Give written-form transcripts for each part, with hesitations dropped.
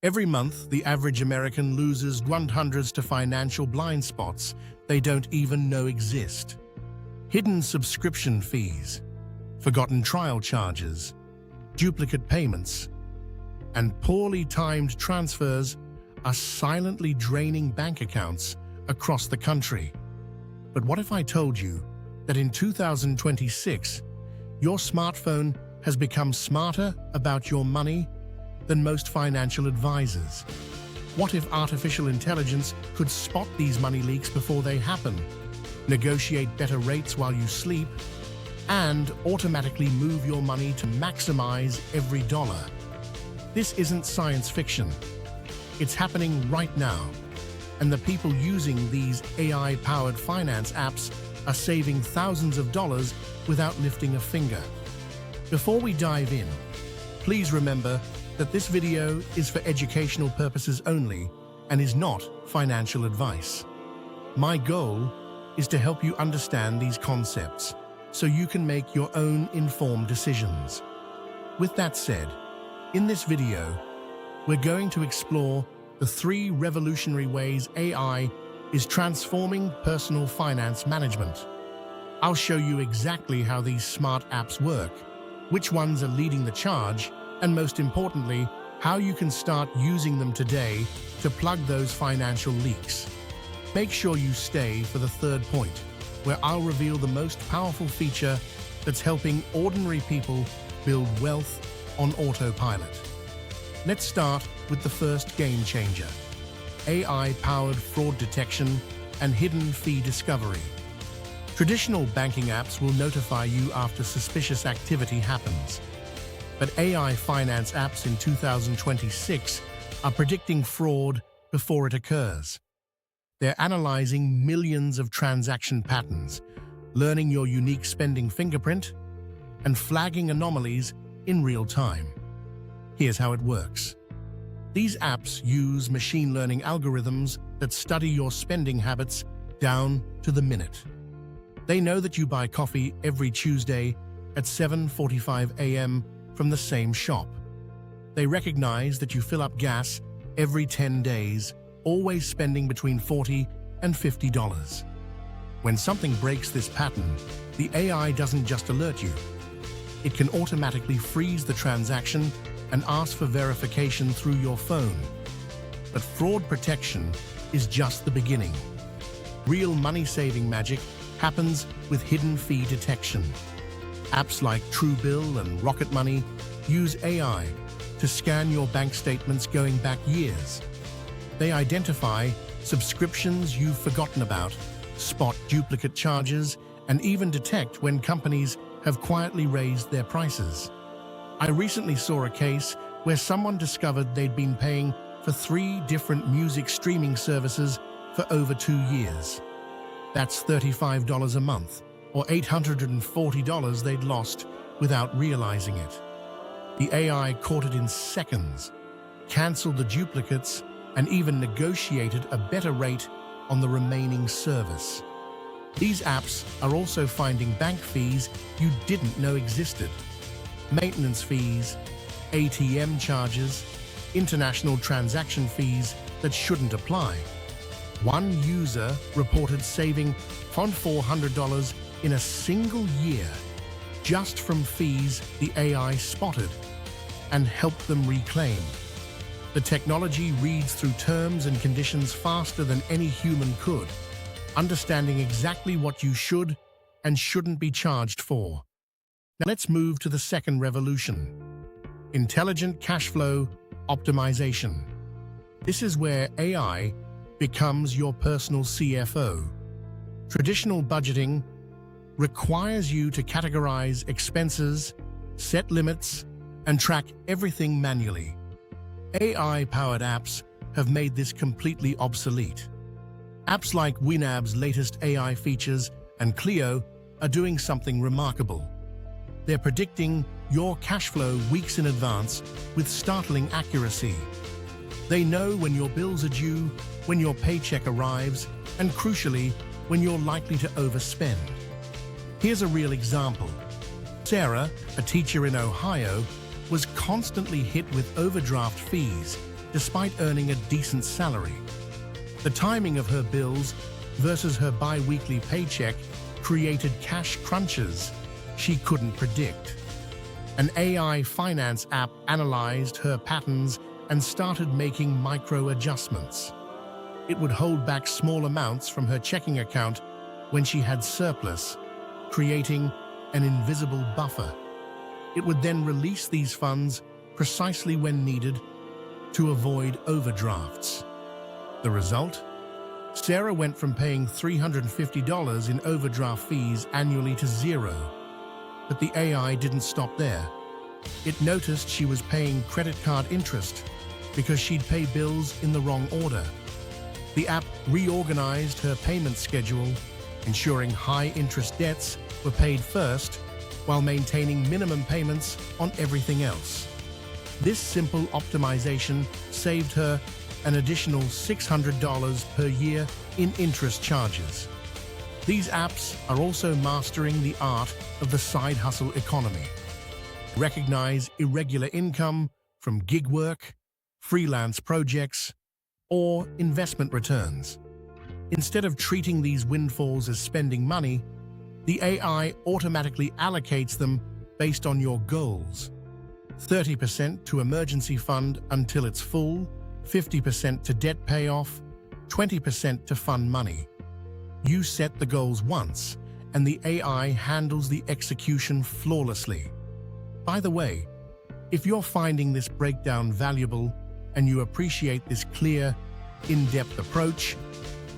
Every month, the average American loses hundreds to financial blind spots they don't even know exist. Hidden subscription fees, forgotten trial charges, duplicate payments, and poorly timed transfers are silently draining bank accounts across the country. But what if I told you that in 2026, your smartphone has become smarter about your money than most financial advisors? What if artificial intelligence could spot these money leaks before they happen, negotiate better rates while you sleep, and automatically move your money to maximize every dollar? This isn't science fiction. It's happening right now, and the people using these AI-powered finance apps are saving thousands of dollars without lifting a finger. Before we dive in, please remember that this video is for educational purposes only and is not financial advice. My goal is to help you understand these concepts so you can make your own informed decisions. With that said, in this video, we're going to explore the 3 revolutionary ways AI is transforming personal finance management. I'll show you exactly how these smart apps work, which ones are leading the charge, and most importantly, how you can start using them today to plug those financial leaks. Make sure you stay for the 3rd point, where I'll reveal the most powerful feature that's helping ordinary people build wealth on autopilot. Let's start with the first game changer: AI-powered fraud detection and hidden fee discovery. Traditional banking apps will notify you after suspicious activity happens, but AI finance apps in 2026 are predicting fraud before it occurs. They're analyzing millions of transaction patterns, learning your unique spending fingerprint, and flagging anomalies in real time. Here's how it works. These apps use machine learning algorithms that study your spending habits down to the minute. They know that you buy coffee every Tuesday at 7:45 a.m. from the same shop. They recognize that you fill up gas every 10 days, always spending between $40 and $50. When something breaks this pattern, the AI doesn't just alert you. It can automatically freeze the transaction and ask for verification through your phone. But fraud protection is just the beginning. Real money-saving magic happens with hidden fee detection. Apps like Truebill and Rocket Money use AI to scan your bank statements going back years. They identify subscriptions you've forgotten about, spot duplicate charges, and even detect when companies have quietly raised their prices. I recently saw a case where someone discovered they'd been paying for 3 different music streaming services for over 2 years. That's $35 a month, or $840 they'd lost without realizing it. The AI caught it in seconds, canceled the duplicates, and even negotiated a better rate on the remaining service. These apps are also finding bank fees you didn't know existed. Maintenance fees, ATM charges, international transaction fees that shouldn't apply. One user reported saving $400 in a single year just from fees the AI spotted and helped them reclaim. The technology reads through terms and conditions faster than any human could, understanding exactly what you should and shouldn't be charged for. Now let's move to the second revolution: intelligent cash flow optimization. This is where AI becomes your personal CFO. Traditional budgeting requires you to categorize expenses, set limits, and track everything manually. AI-powered apps have made this completely obsolete. Apps like Winab's latest AI features and Clio are doing something remarkable. They're predicting your cash flow weeks in advance with startling accuracy. They know when your bills are due, when your paycheck arrives, and crucially, when you're likely to overspend. Here's a real example. Sarah, a teacher in Ohio, was constantly hit with overdraft fees despite earning a decent salary. The timing of her bills versus her bi-weekly paycheck created cash crunches she couldn't predict. An AI finance app analyzed her patterns and started making micro-adjustments. It would hold back small amounts from her checking account when she had surplus, creating an invisible buffer. It would then release these funds precisely when needed to avoid overdrafts. The result? Sarah went from paying $350 in overdraft fees annually to zero. But the AI didn't stop there. It noticed she was paying credit card interest because she'd pay bills in the wrong order. The app reorganized her payment schedule, ensuring high-interest debts were paid first while maintaining minimum payments on everything else. This simple optimization saved her an additional $600 per year in interest charges. These apps are also mastering the art of the side hustle economy. Recognize irregular income from gig work, freelance projects, or investment returns. Instead of treating these windfalls as spending money, the AI automatically allocates them based on your goals. 30% to emergency fund until it's full, 50% to debt payoff, 20% to fund money. You set the goals once, and the AI handles the execution flawlessly. By the way, if you're finding this breakdown valuable and you appreciate this clear, in-depth approach,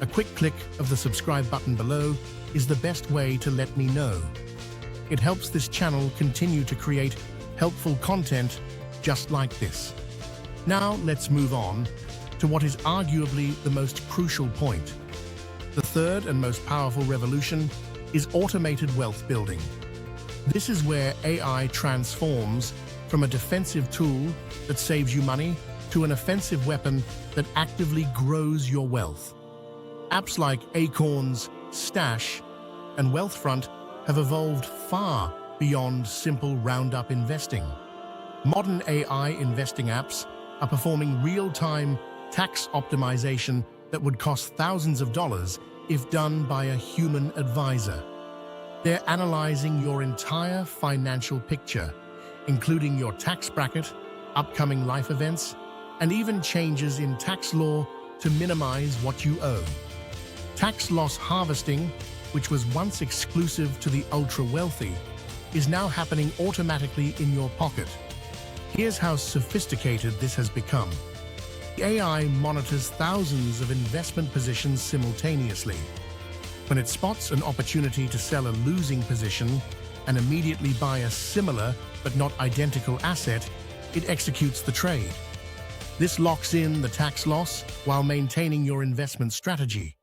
a quick click of the subscribe button below is the best way to let me know. It helps this channel continue to create helpful content just like this. Now let's move on to what is arguably the most crucial point. The third and most powerful revolution is automated wealth building. This is where AI transforms from a defensive tool that saves you money to an offensive weapon that actively grows your wealth. Apps like Acorns, Stash, and Wealthfront have evolved far beyond simple roundup investing. Modern AI investing apps are performing real-time tax optimization that would cost thousands of dollars if done by a human advisor. They're analyzing your entire financial picture, including your tax bracket, upcoming life events, and even changes in tax law to minimize what you owe. Tax loss harvesting, which was once exclusive to the ultra-wealthy, is now happening automatically in your pocket. Here's how sophisticated this has become. The AI monitors thousands of investment positions simultaneously. When it spots an opportunity to sell a losing position and immediately buy a similar but not identical asset, it executes the trade. This locks in the tax loss while maintaining your investment strategy.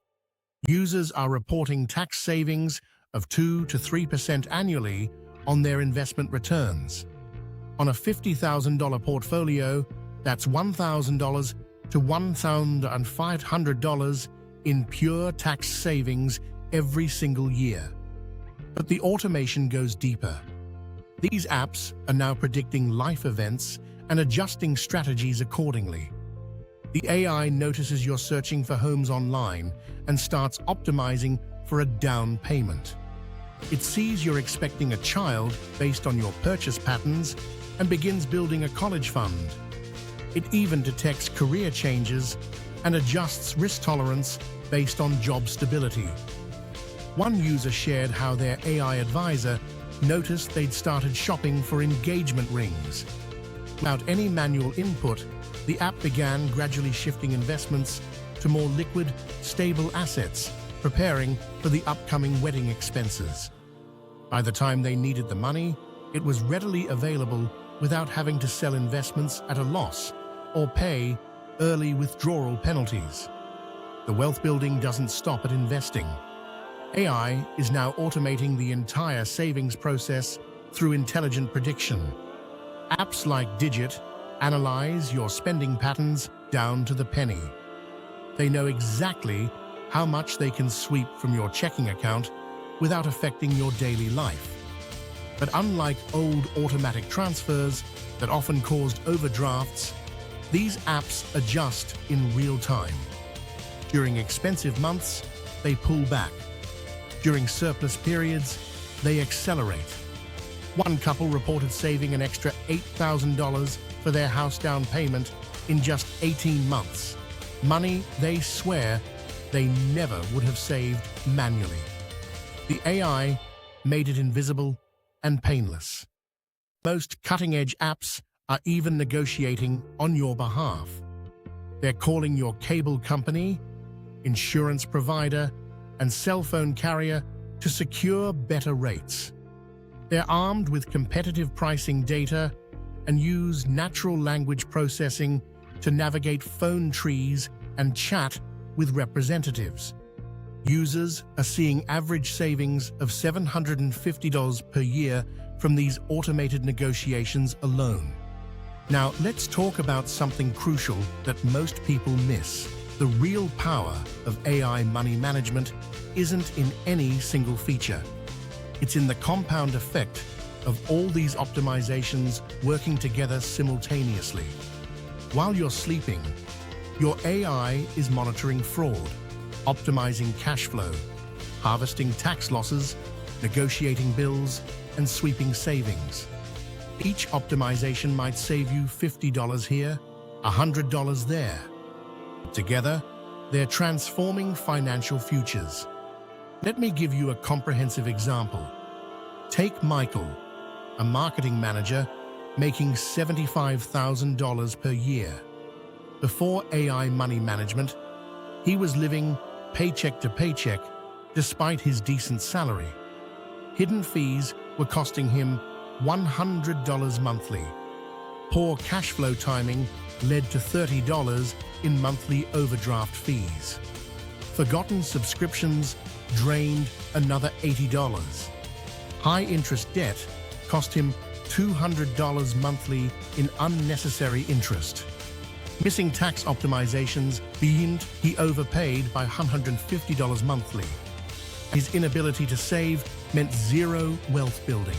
Users are reporting tax savings of 2 to 3% annually on their investment returns. On a $50,000 portfolio, that's $1,000 to $1,500 in pure tax savings every single year. But the automation goes deeper. These apps are now predicting life events and adjusting strategies accordingly. The AI notices you're searching for homes online and starts optimizing for a down payment. It sees you're expecting a child based on your purchase patterns and begins building a college fund. It even detects career changes and adjusts risk tolerance based on job stability. One user shared how their AI advisor noticed they'd started shopping for engagement rings. Without any manual input, the app began gradually shifting investments to more liquid, stable assets, preparing for the upcoming wedding expenses. By the time they needed the money, it was readily available without having to sell investments at a loss or pay early withdrawal penalties. The wealth building doesn't stop at investing. AI is now automating the entire savings process through intelligent prediction. Apps like Digit analyze your spending patterns down to the penny. They know exactly how much they can sweep from your checking account without affecting your daily life. But unlike old automatic transfers that often caused overdrafts, These apps adjust in real time. During expensive months, they pull back. During surplus periods, they accelerate. One couple reported saving an extra $8,000 for their house down payment in just 18 months. Money they swear they never would have saved manually. The AI made it invisible and painless. Most cutting-edge apps are even negotiating on your behalf. They're calling your cable company, insurance provider, and cell phone carrier to secure better rates. They're armed with competitive pricing data and use natural language processing to navigate phone trees and chat with representatives. Users are seeing average savings of $750 per year from these automated negotiations alone. Now, let's talk about something crucial that most people miss. The real power of AI money management isn't in any single feature. It's in the compound effect of all these optimizations working together simultaneously. While you're sleeping, your AI is monitoring fraud, optimizing cash flow, harvesting tax losses, negotiating bills, and sweeping savings. Each optimization might save you $50 here, $100 there. Together, they're transforming financial futures. Let me give you a comprehensive example. Take Michael, a marketing manager making $75,000 per year. Before AI money management, he was living paycheck to paycheck despite his decent salary. Hidden fees were costing him $100 monthly. Poor cash flow timing led to $30 in monthly overdraft fees. Forgotten subscriptions drained another $80. High-interest debt cost him $200 monthly in unnecessary interest. Missing tax optimizations meant he overpaid by $150 monthly. His inability to save meant zero wealth building.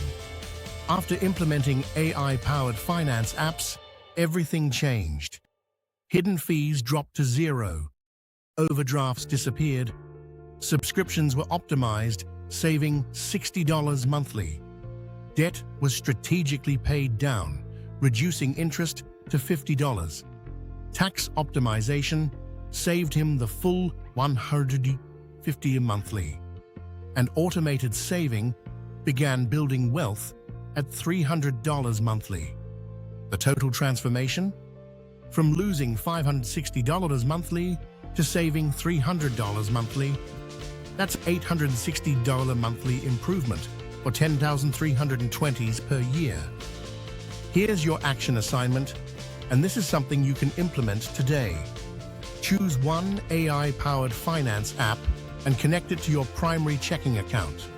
After implementing AI-powered finance apps, everything changed. Hidden fees dropped to zero. Overdrafts disappeared. Subscriptions were optimized, saving $60 monthly. Debt was strategically paid down, reducing interest to $50. Tax optimization saved him the full $150 monthly. And automated saving began building wealth at $300 monthly. The total transformation? From losing $560 monthly to saving $300 monthly, that's $860 monthly improvement, or $10,320 per year. Here's your action assignment, and this is something you can implement today. Choose one AI-powered finance app and connect it to your primary checking account.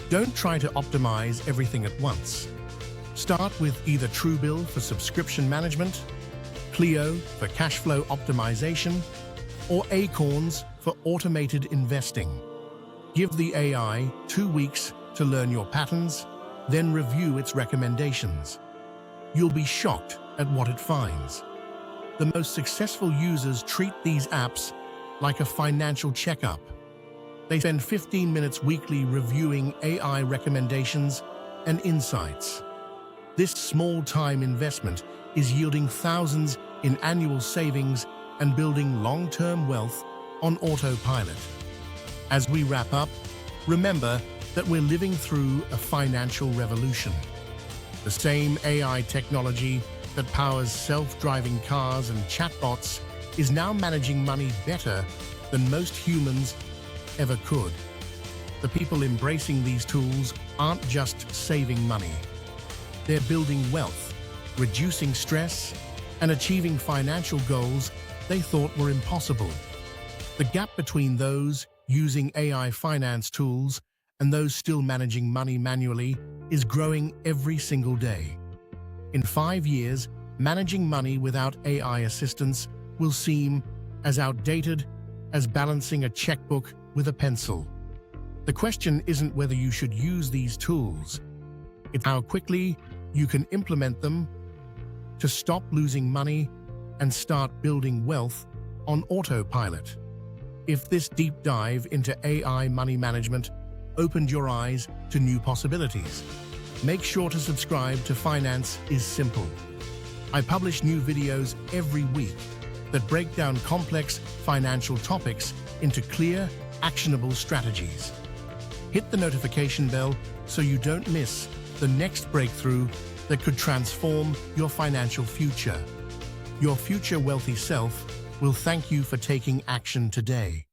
Don't try to optimize everything at once. Start with either Truebill for subscription management, Clio for cash flow optimization, or Acorns for automated investing. Give the AI 2 weeks to learn your patterns, then review its recommendations. You'll be shocked at what it finds. The most successful users treat these apps like a financial checkup. They spend 15 minutes weekly reviewing AI recommendations and insights. This small-time investment is yielding thousands in annual savings and building long-term wealth on autopilot. As we wrap up, remember that we're living through a financial revolution. The same AI technology that powers self-driving cars and chatbots is now managing money better than most humans ever could. The people embracing these tools aren't just saving money. They're building wealth, reducing stress, and achieving financial goals they thought were impossible. The gap between those using AI finance tools and those still managing money manually is growing every single day. In 5 years, managing money without AI assistance will seem as outdated as balancing a checkbook with a pencil. The question isn't whether you should use these tools, it's how quickly you can implement them to stop losing money and start building wealth on autopilot. If this deep dive into AI money management opened your eyes to new possibilities, make sure to subscribe to Finance is Simple. I publish new videos every week that break down complex financial topics into clear, actionable strategies. Hit the notification bell so you don't miss the next breakthrough that could transform your financial future. Your future wealthy self will thank you for taking action today.